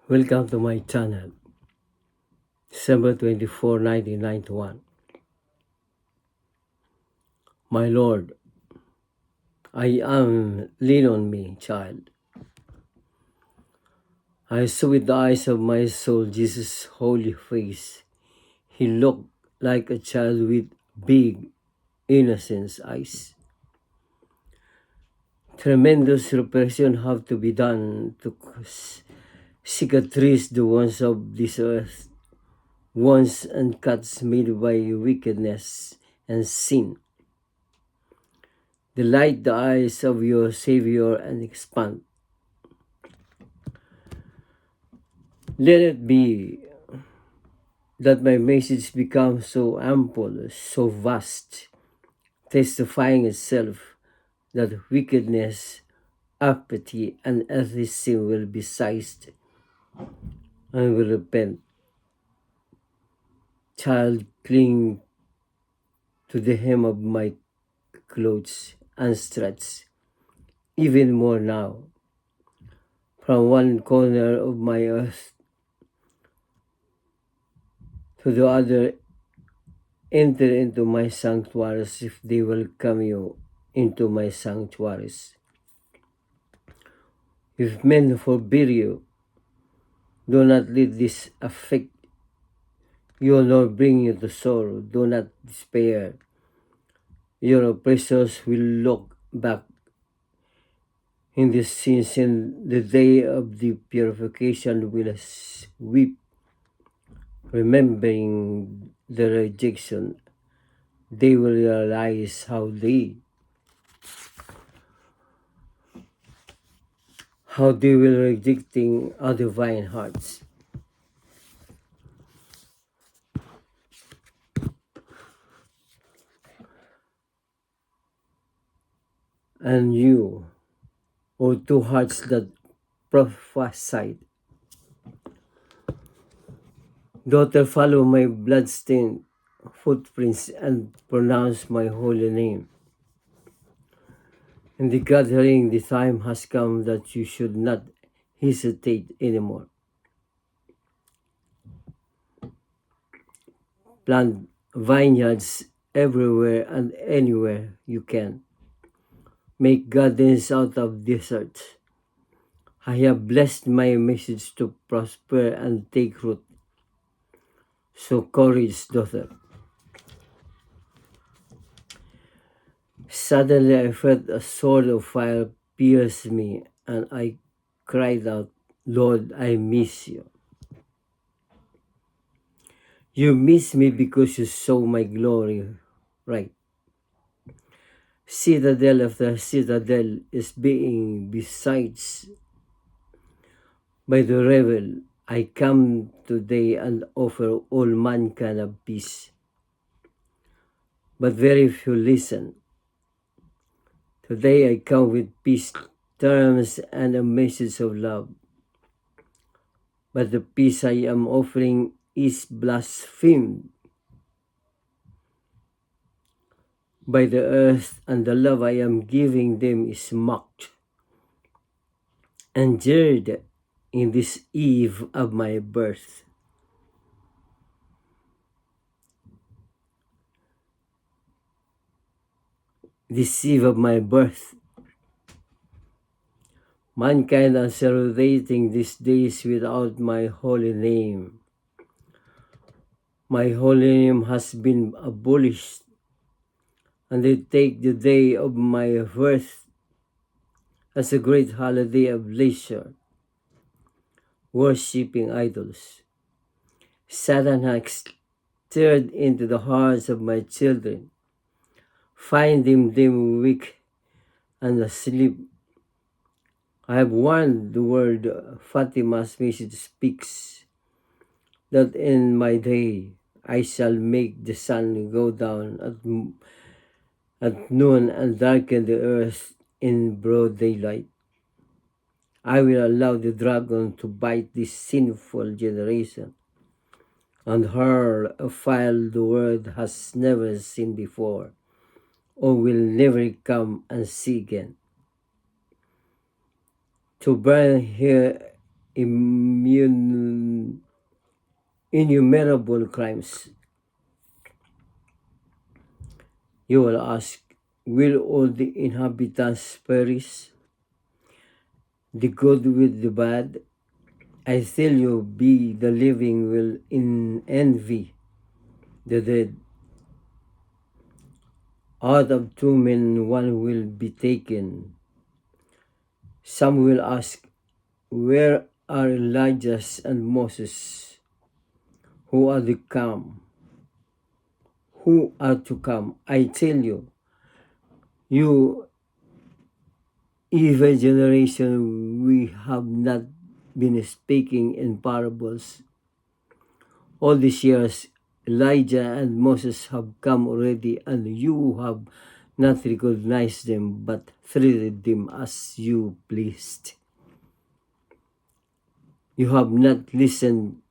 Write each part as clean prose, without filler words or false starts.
Welcome to my channel, December 24, 1991. My Lord, I am, lean on me, child. I saw with the eyes of my soul Jesus' holy face. He looked like a child with big, innocent eyes. Tremendous reparation have to be done to cicatrize the wounds of this earth, wounds and cuts made by wickedness and sin. Delight the eyes of your Savior and expand. Let it be that my message becomes so ample, so vast, testifying itself that wickedness, apathy, and atheism will be seized and will repent. Child, cling to the hem of my clothes and stretch, even more now, from one corner of my earth to the other. Enter into my sanctuaries if they welcome you into my sanctuaries. If men forbid you, do not let this affect you nor bring you to sorrow. Do not despair. Your oppressors will look back in the sins, and the day of the purification will weep, remembering the rejection. They will realize how they will rejecting our divine hearts. And you, O two hearts that prophesied, daughter, follow my bloodstained footprints and pronounce my holy name. In the gathering, the time has come that you should not hesitate anymore. Plant vineyards everywhere and anywhere you can. Make gardens out of deserts. I have blessed my message to prosper and take root. So courage, daughter. Suddenly I felt a sword of fire pierce me, and I cried out, Lord, I miss you. You miss me because you saw my glory, right? Citadel after citadel is being besieged by the rebel. I come today and offer all mankind of peace. But very few listen. Today I come with peace terms and a message of love. But the peace I am offering is blasphemed by the earth, and the love I am giving them is mocked and jeered in this eve of my birth. This eve of my birth, mankind are celebrating these days without my holy name. My holy name has been abolished, and they take the day of my birth as a great holiday of leisure, worshipping idols. Satan has stirred into the hearts of my children, finding them weak and asleep. I have warned the word Fatima's message speaks, that in my day I shall make the sun go down at noon and darken the earth in broad daylight. I will allow the dragon to bite this sinful generation and hurl a fire the world has never seen before or will never come and see again. To burn here innumerable crimes. You will ask, will all the inhabitants perish? The good with the bad? I tell you, the living will envy the dead. Out of 2 men, one will be taken. Some will ask, where are Elijah and Moses? Who are to come? I tell you, you evil generation, we have not been speaking in parables. All these years, Elijah and Moses have come already, and you have not recognized them, but treated them as you pleased. You have not listened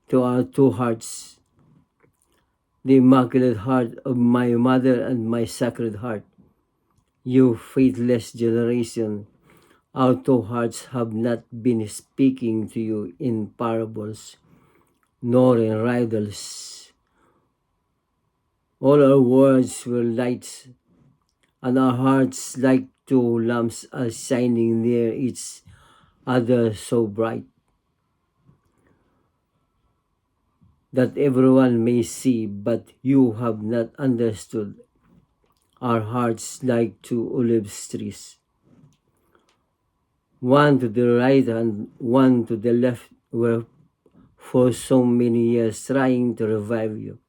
to our two hearts, the Immaculate Heart of my mother and my Sacred Heart. You faithless generation, our two hearts have not been speaking to you in parables, nor in riddles. All our words were lights, and our hearts like two lamps are shining near each other so bright, that everyone may see, but you have not understood. Our hearts like two olive trees, one to the right and one to the left, were for so many years trying to revive you.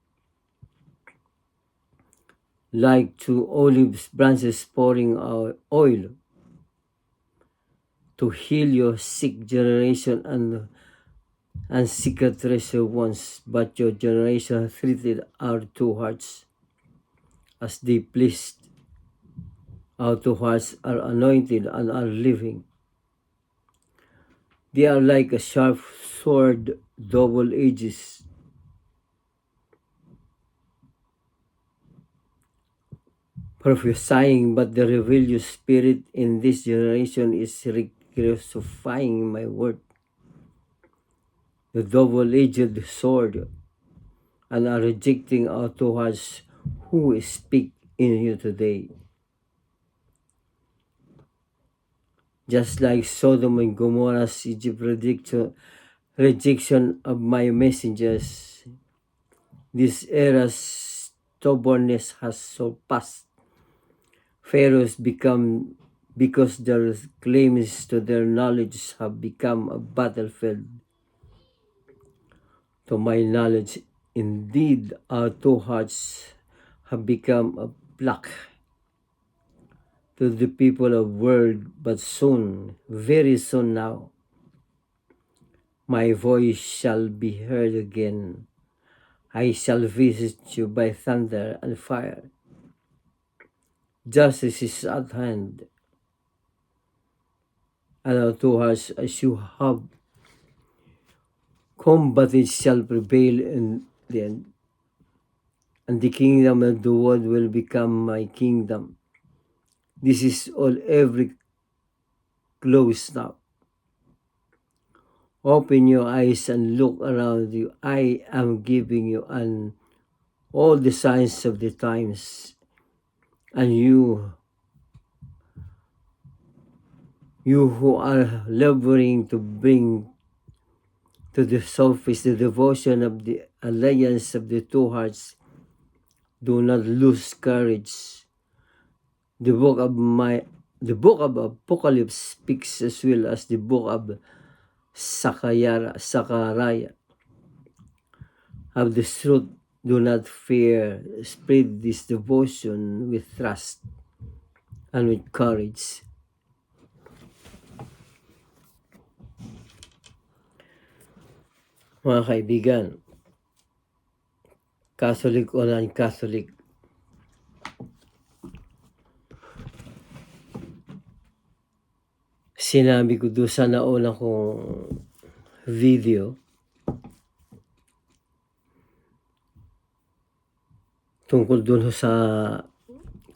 Like two olive branches pouring out oil to heal your sick generation and cicatrice wounds, but your generation treated our two hearts as they pleased. Our two hearts are anointed and are living. They are like a sharp sword, double edges, prophesying, but the rebellious spirit in this generation is crucifying my word. The double-edged sword, and are rejecting our two hearts who speak in you today. Just like Sodom and Gomorrah's rejection of my messengers, this era's stubbornness has surpassed. Pharaohs become because their claims to their knowledge have become a battlefield. To my knowledge, indeed, our two hearts have become a plague to the people of the world, but soon, very soon now, my voice shall be heard again. I shall visit you by thunder and fire. Justice is at hand, and our two hearts, as you have combated, shall prevail in the end. And the kingdom of the world will become my kingdom. This is all every close now. Open your eyes and look around you. I am giving you all the signs of the times, and you who are laboring to bring to the surface the devotion of the alliance of the two hearts, do not lose courage. The book of Apocalypse speaks as well as the book of Zechariah of the truth. Do not fear. Spread this devotion with trust and with courage. Mga kaibigan, Catholic o non-Catholic, sinabi ko doon sa nauna kong video tungkol doon sa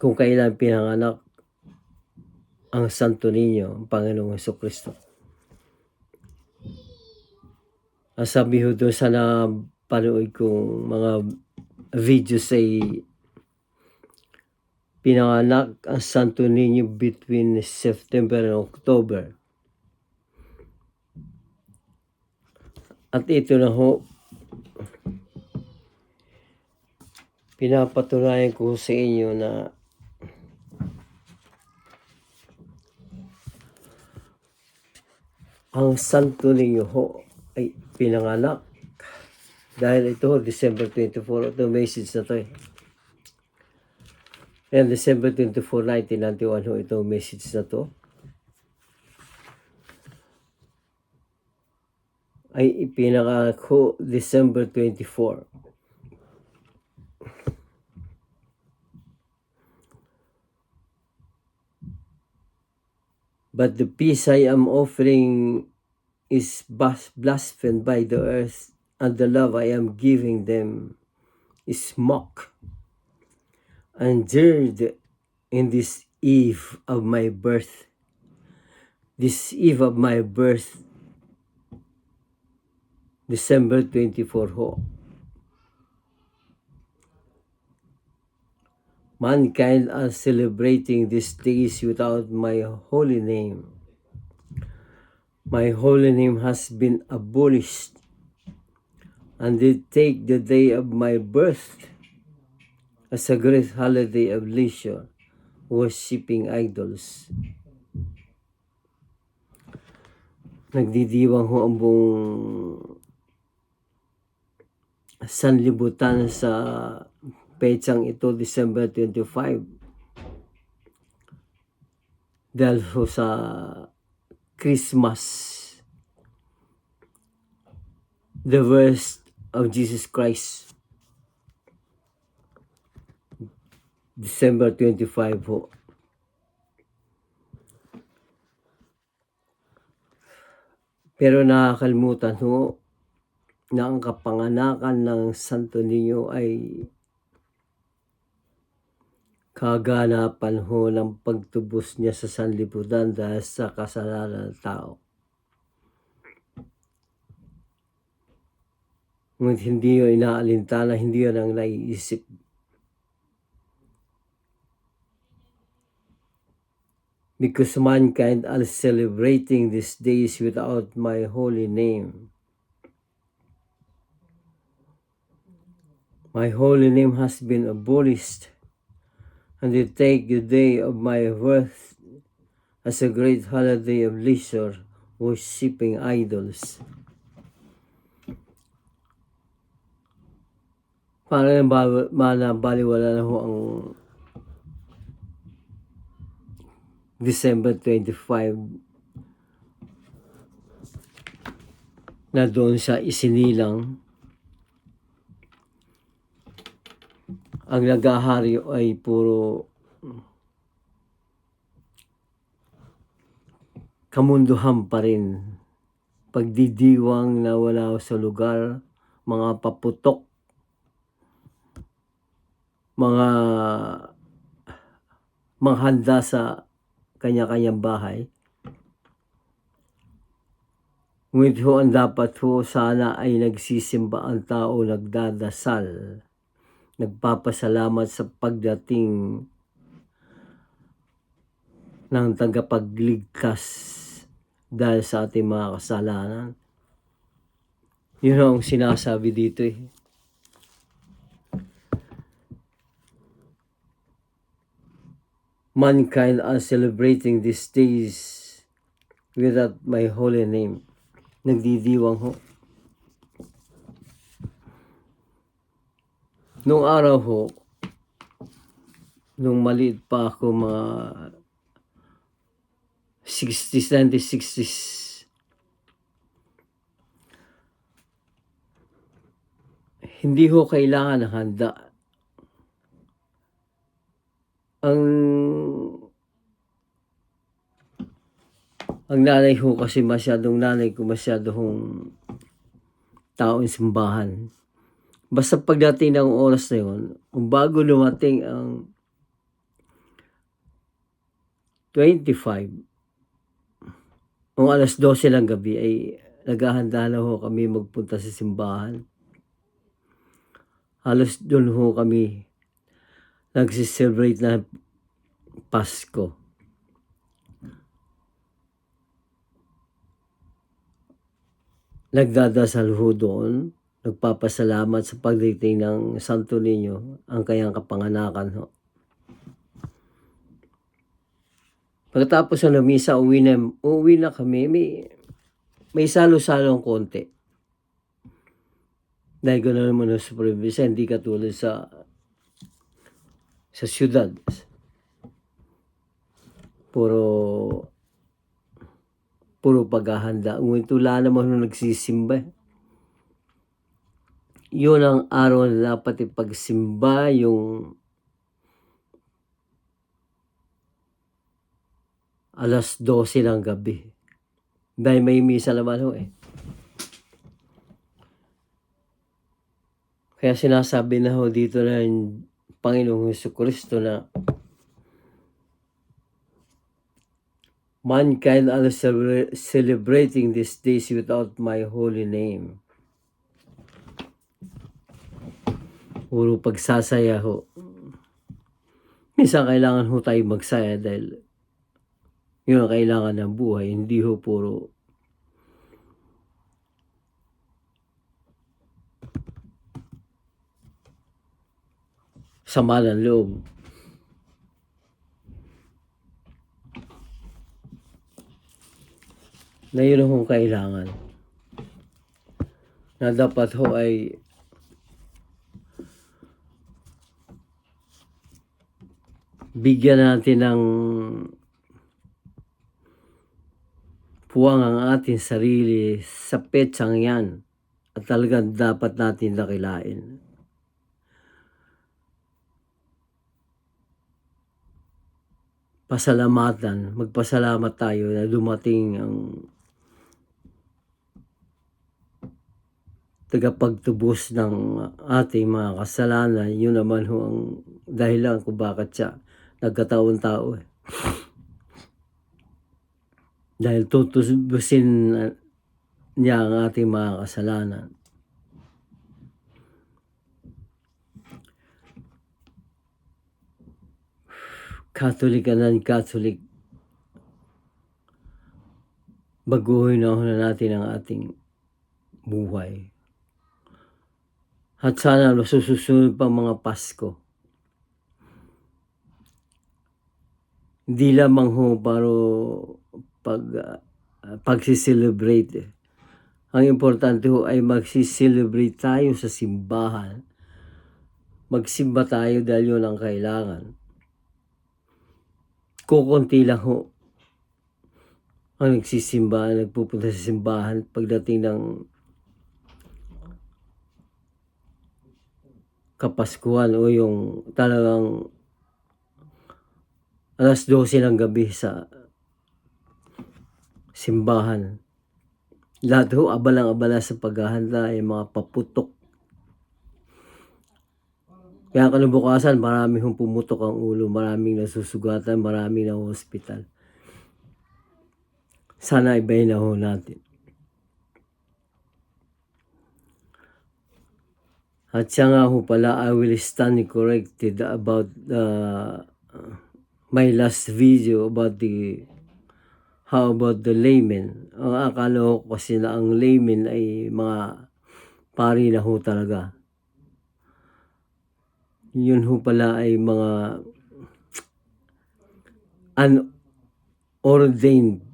kung kailan pinanganak ang Santo Niño, ang Panginoong Jesucristo. sabi ho doon sa napanood kong mga videos ay pinanganak ang Santo Niño between September and October. At ito na ho, pinapatunayan ko sa inyo na ang Santo Niño ho ay pinanganak dahil ito December 24, ito message na to eh. And December 24, 1991 ho ito message na to ay ipinanganak ho December 24. But the peace I am offering is blasphemed by the earth, and the love I am giving them is mocked and jeered in this eve of my birth. This eve of my birth, December 24 ho. Mankind are celebrating these days without my holy name. My holy name has been abolished, and they take the day of my birth as a great holiday of leisure, worshipping idols. Nagdidiwang ho ang buong sanlibutan sa petsang ito, December 25. Dahil ho sa Christmas, the birth of Jesus Christ. December 25 ho. Pero nakakalimutan ho na ang kapanganakan ng Santo Niño ay kaganapan ho ng pagtubos niya sa sanlibutan dahil sa kasalanan ng tao. Ngunit hindi yun inaalintana, hindi yun ang naiisip. Because mankind are celebrating these days without my holy name. My holy name has been abolished, and they take the day of my birth as a great holiday of leisure, worshipping idols. Parang baliwala na ho ang December 25 na doon sa isinilang. Ang nagahari ay puro kamunduhan pa rin. Pagdidiwang na wala sa lugar, mga paputok, mga manghanda sa kanya-kanyang bahay. Ngunit ho ang dapat ho sana ay nagsisimba ang tao, nagdadasal, nagpapasalamat sa pagdating ng tagapagligtas dahil sa ating mga kasalanan. Yun ang sinasabi dito eh. Mankind are celebrating these days without my holy name. Nagdidiwang ho. Nung araw ho, nung maliit pa ako, mga 60s, 1960s, hindi ho kailangan ng handa. Ang nanay ho kasi masyadong taong simbahan. Basta pagdating ng oras na yun, kung bago lumating ang 25, kung alas 12 ng gabi ay naghahanda na ho kami magpunta sa simbahan. Halos doon ho kami nagsiselebrate na Pasko. Nagdadasal ho doon, nagpapasalamat sa pagdating ng Santo Niño, ang kanyang kapanganakan ho. Pagkatapos ng misa, uwi na kami. May salo-salong konti. Dahil gano'n naman sa probinsya, hindi katulad sa syudad. Puro paghahanda. Ngunit wala naman nung nagsisimba. Yun ang araw na dapat ipagsimba, yung 12:00 ng gabi. Dahil may misa naman ho eh. Kaya sinasabi na ho dito ng Panginoong Jesucristo na mankind are celebrating these days without my holy name. Puro pagsasaya ho. Minsan kailangan ho tayo magsaya dahil yun ang kailangan ng buhay. Hindi ho puro sama ng loob. Na yun ang kailangan. Na dapat ho ay bigyan natin ng puwang ang ating sarili sa petsang yan. At talagang dapat natin dakilain. Pasalamatan, magpasalamat tayo na dumating ang tagapagtubos ng ating mga kasalanan. Yun naman ho ang dahilan kung bakit siya nagkataon tao eh. Dahil tutubusin niya ang ating mga kasalanan. Catholic and non-Catholic, baguhin na natin ang ating buhay. At sana masusunod pa mga Pasko. Hindi lamang ho para pagsiselebrate. Ang importante ho ay magsiselebrate tayo sa simbahan. Magsimba tayo dahil yun ang kailangan. Kukunti lang ho ang nagsisimba, nagpupunta sa simbahan pagdating ng Kapaskuhan o yung talagang 12:00 ng gabi sa simbahan. Lahat ho abalang-abala sa paghahanda ay mga paputok. Kaya kinabukasan marami hong pumutok ang ulo, maraming nasusugatan, maraming na hospital. Sana ibahin na ho natin. At siya nga ho pala, I will stand corrected about my last video about how about the laymen. Ang akala ko kasi na ang laymen ay mga pari na ho talaga. Yun ho pala ay mga unordained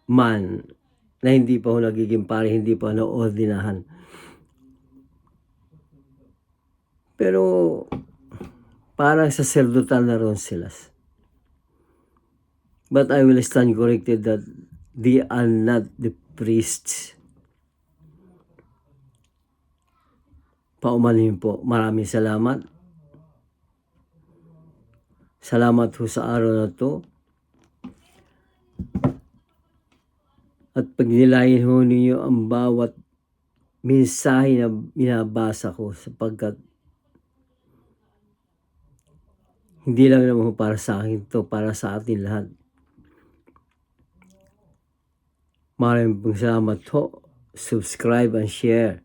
man na hindi pa ho nagiging pari, hindi pa naordinahan. Pero parang saserdotal na ron sila. But I will stand corrected that they are not the priests. Paumanhin po. Maraming salamat. Salamat po sa araw na to. At pagnilayin ho ninyo ang bawat mensahe na binabasa ko sapagkat hindi lang naman para sa akin to, para sa atin lahat. Maraming salamat ho. Subscribe and share.